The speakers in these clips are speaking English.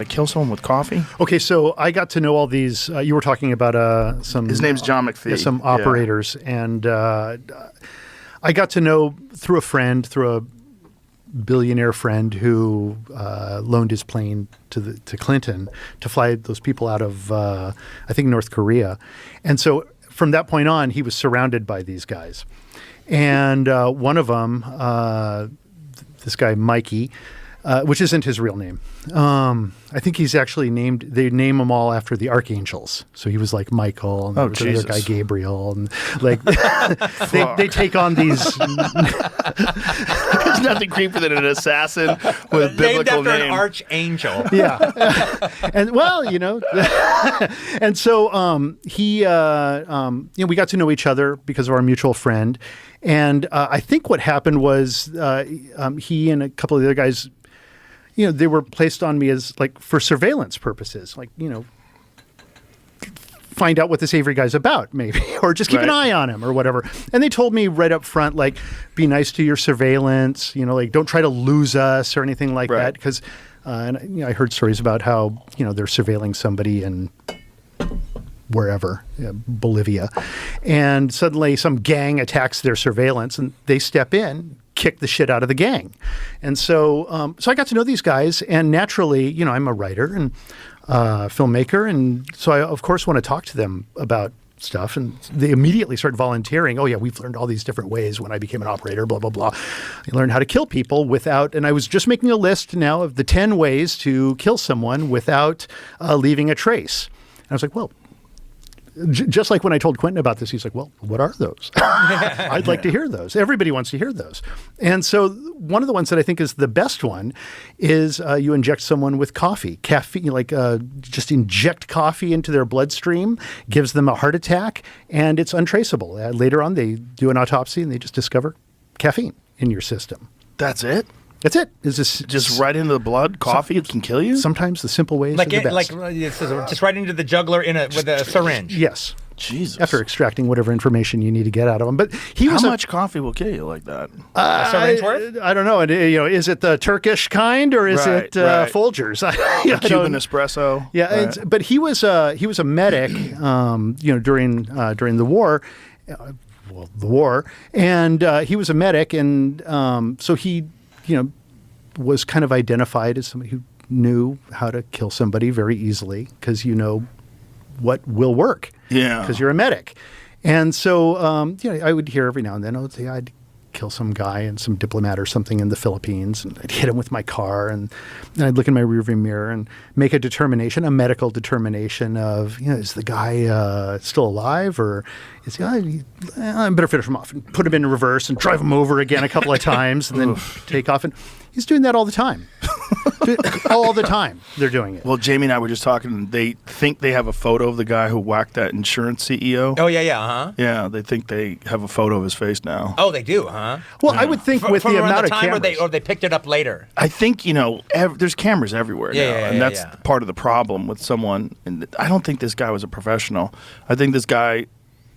Kill someone with coffee? Okay, so I got to know all these. You were talking about some. His name's John McPhee. Some operators, and I got to know through a friend, through a billionaire friend who loaned his plane to Clinton to fly those people out of I think North Korea, and so from that point on, he was surrounded by these guys, and one of them, this guy Mikey. Which isn't his real name. I think he's actually named. They name them all after the archangels. So he was like Michael, and there was another guy Gabriel, and like they take on these. There's nothing creepier than an assassin with a biblical named after name. an archangel. Yeah, and well, and so he, we got to know each other because of our mutual friend, and I think what happened was he and a couple of the other guys. They were placed on me as like for surveillance purposes, like, find out what this Avary guy's about maybe, or just keep an eye on him or whatever. And they told me right up front, like, be nice to your surveillance, like don't try to lose us or anything like that. Because I heard stories about how, they're surveilling somebody in wherever, Bolivia. And suddenly some gang attacks their surveillance and they step in, kick the shit out of the gang. And so I got to know these guys, and naturally, I'm a writer and filmmaker, and so I, of course, want to talk to them about stuff, and they immediately started volunteering. Oh yeah, we've learned all these different ways when I became an operator, blah, blah, blah. I learned how to kill people without, and I was just making a list now of the 10 ways to kill someone without leaving a trace. And I was like, well, just like when I told Quentin about this, he's like, well, what are those? I'd like to hear those. Everybody wants to hear those. And so one of the ones that I think is the best one is you inject someone with caffeine, like just inject coffee into their bloodstream, gives them a heart attack, and it's untraceable. Later on, they do an autopsy and they just discover caffeine in your system. That's it? That's it. Is this just right into the blood? Coffee can kill you? Sometimes the simple ways are the best. Just right into the jugular with a syringe. Yes. Jesus. After extracting whatever information you need to get out of them. But how much coffee will kill you like that? A syringe worth? I don't know. And, is it the Turkish kind or is it Folgers? Cuban espresso. Yeah, right. But he was a medic, during the war. The war, and he was a medic, and so he. Was kind of identified as somebody who knew how to kill somebody very easily because what will work. Yeah. Because you're a medic. And so, I would hear every now and then, I'd kill some guy and some diplomat or something in the Philippines, and I'd hit him with my car, and then I'd look in my rearview mirror and make a medical determination of, is the guy still alive, or is he, I better finish him off and put him in reverse and drive him over again a couple of times and then take off. And he's doing that all the time. All the time they're doing it. Well, Jamie and I were just talking, and they think they have a photo of the guy who whacked that insurance CEO. Oh, yeah, uh-huh. Yeah, they think they have a photo of his face now. Oh, they do, huh? Well, I would think with the amount of cameras. Or they picked it up later. I think, there's cameras everywhere now, and that's part of the problem with someone. And I don't think this guy was a professional. I think this guy,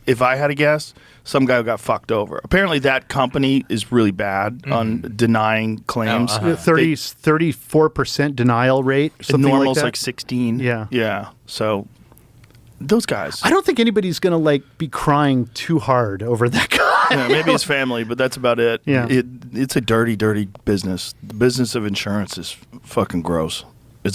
if I had to guess, some guy who got fucked over. Apparently that company is really bad on denying claims. 34% denial rate. Normal's like, like 16. Yeah. Yeah. So those guys. I don't think anybody's going to be crying too hard over that guy. Yeah, maybe his family, but that's about it. Yeah. It's a dirty, dirty business. The business of insurance is fucking gross.